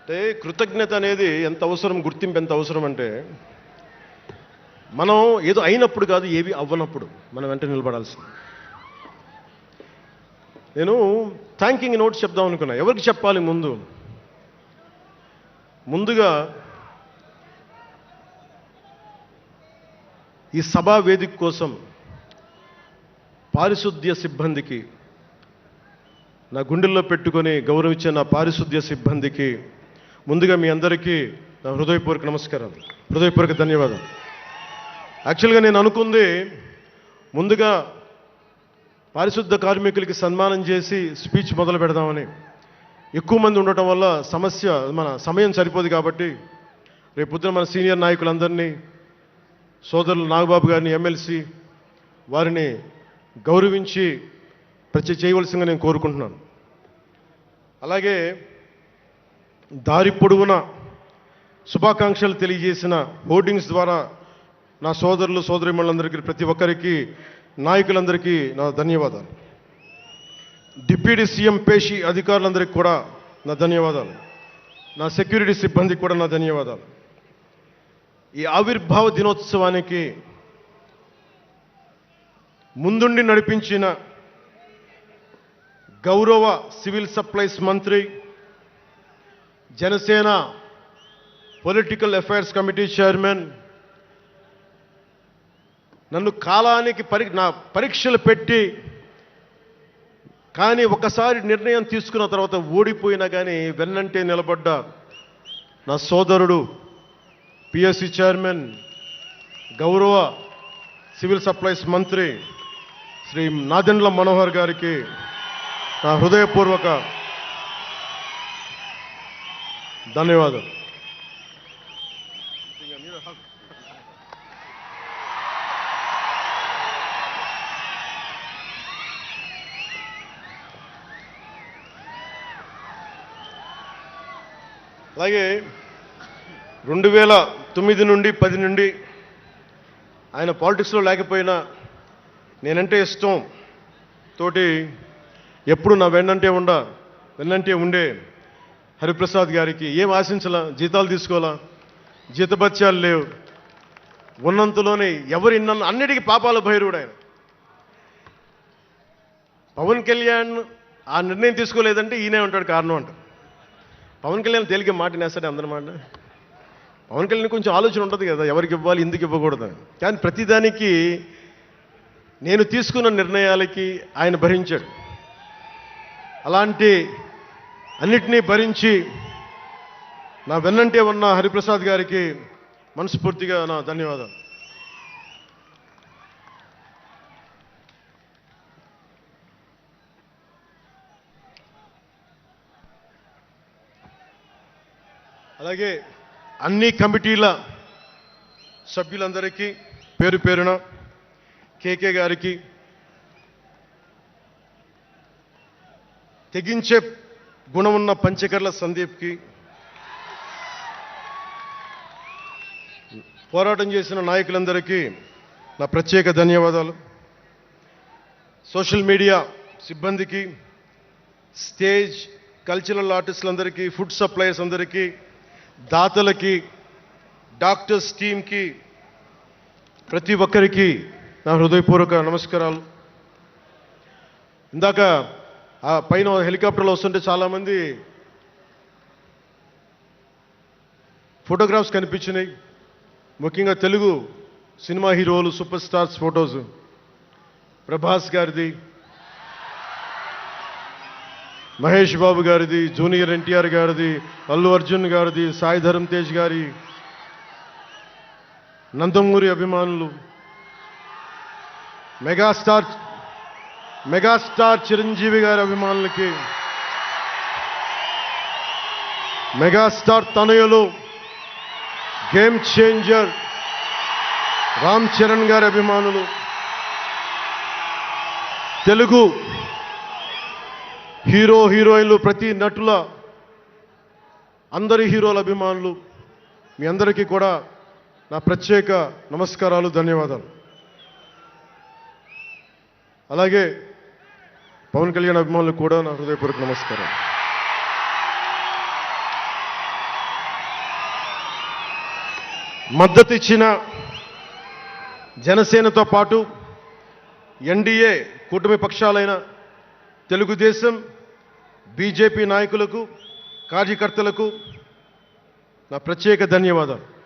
అంటే కృతజ్ఞత అనేది ఎంత అవసరం, గుర్తింపు ఎంత అవసరం అంటే మనం ఏదో అయినప్పుడు కాదు, ఏవి అవ్వనప్పుడు మనం వెంట నిలబడాల్సింది. నేను థ్యాంకింగ్ నోట్ చెప్దాం అనుకున్నా. ఎవరికి చెప్పాలి? ముందుగా ఈ సభా వేదిక కోసం పారిశుద్ధ్య సిబ్బందికి, నా గుండెల్లో పెట్టుకొని గౌరవించే నా పారిశుద్ధ్య సిబ్బందికి ముందుగా మీ అందరికీ నా హృదయపూర్వక నమస్కారాలు, హృదయపూర్వక ధన్యవాదాలు. యాక్చువల్గా నేను అనుకుంది ముందుగా పారిశుద్ధ కార్మికులకి సన్మానం చేసి స్పీచ్ మొదలు పెడదామని. ఎక్కువ మంది ఉండటం వల్ల మన సమయం సరిపోదు కాబట్టి రేపొద్దున మన సీనియర్ నాయకులందరినీ, సోదరులు నాగబాబు గారిని, ఎమ్మెల్సీ వారిని గౌరవించి చేయవలసిందిగా నేను కోరుకుంటున్నాను. అలాగే దారి పొడవున శుభాకాంక్షలు తెలియజేసిన హోర్డింగ్స్ ద్వారా నా సోదరులు సోదరీమణులందరికీ, ప్రతి ఒక్కరికి, నాయకులందరికీ నా ధన్యవాదాలు. డిప్యూటీ సీఎం పేషి అధికారులందరికీ కూడా నా ధన్యవాదాలు. నా సెక్యూరిటీ సిబ్బందికి కూడా నా ధన్యవాదాలు. ఈ ఆవిర్భావ దినోత్సవానికి ముందుండి నడిపించిన గౌరవ సివిల్ సప్లైస్ మంత్రి, Janasena political affairs committee chairman, నన్ను కాలానికి నా పరీక్షలు పెట్టి కానీ ఒకసారి నిర్ణయం తీసుకున్న తర్వాత ఓడిపోయినా కానీ వెన్నంటే నిలబడ్డ నా సోదరుడు, పిఎస్సి చైర్మన్, గౌరవ సివిల్ సప్లైస్ మంత్రి శ్రీ నాదెండ్ల మనోహర్ గారికి నా హృదయపూర్వక ధన్యవాదాలు. అలాగే 2009 నుండి 10 నుండి ఆయన పాలిటిక్స్లో లేకపోయినా నేనంటే ఇష్టం తోటి ఎప్పుడు నా వెన్నంటే ఉండే హరిప్రసాద్ గారికి ఏం ఆశించాలా, జీతాలు తీసుకోవాలా, జీతభత్యాలు లేవు, ఉన్నంతలోనే నన్ను అన్నిటికీ పాపాల భైరవుడు ఆయన. పవన్ కళ్యాణ్ ఆ నిర్ణయం తీసుకోలేదంటే ఈయనే ఉంటాడు కారణం అంట. పవన్ కళ్యాణ్ తేలిక మాట నేస్తాడే అందరి మాట. పవన్ కళ్యాణ్ కొంచెం ఆలోచన ఉంటుంది కదా, ఎవరికి ఇవ్వాలి, ఎందుకు ఇవ్వకూడదు. కానీ ప్రతిదానికి నేను తీసుకున్న నిర్ణయాలకి ఆయన భరించాడు. అలాంటి అన్నిటినీ భరించి నా వెన్నంటే ఉన్న హరిప్రసాద్ గారికి మనస్ఫూర్తిగా నా ధన్యవాదాలు. అలాగే అన్ని కమిటీల సభ్యులందరికీ పేరు పేరున, కేకే గారికి, తెగించే గుణమున్న పంచకర్ల సందీప్కి, పోరాటం చేసిన నాయకులందరికీ నా ప్రత్యేక ధన్యవాదాలు. సోషల్ మీడియా సిబ్బందికి, స్టేజ్ కల్చరల్ ఆర్టిస్టులందరికీ, ఫుడ్ సప్లయర్స్ అందరికీ, దాతలకి, డాక్టర్స్ టీమ్కి, ప్రతి ఒక్కరికి నా హృదయపూర్వక నమస్కారాలు. ఇందాక ఆ పైన హెలికాప్టర్లో వస్తుంటే చాలామంది ఫోటోగ్రాఫ్స్ కనిపించినాయి. ముఖ్యంగా తెలుగు సినిమా హీరోలు, సూపర్ స్టార్స్ ఫొటోస్, ప్రభాస్ గారిది, మహేష్ బాబు గారిది, జూనియర్ ఎన్టీఆర్ గారిది, అల్లు అర్జున్ గారిది, సాయి ధరమ్ తేజ్ గారి, నందమూరి అభిమానులు, మెగాస్టార్ చిరంజీవి గారి అభిమానులకి, మెగాస్టార్ తనయులు, గేమ్ చేంజర్ రామ్ చరణ్ గారి అభిమానులు, తెలుగు హీరోయిన్లు, ప్రతి నటుల, అందరి హీరోల అభిమానులు, మీ అందరికీ కూడా నా ప్రత్యేక నమస్కారాలు, ధన్యవాదాలు. అలాగే పవన్ కళ్యాణ్ అభిమానులకు కూడా నా హృదయపూర్వక నమస్కారం. మద్దతు ఇచ్చిన జనసేనతో పాటు ఎన్డీఏ కూటమి పక్షాలైన తెలుగుదేశం, బీజేపీ నాయకులకు, కార్యకర్తలకు నా ప్రత్యేక ధన్యవాదాలు.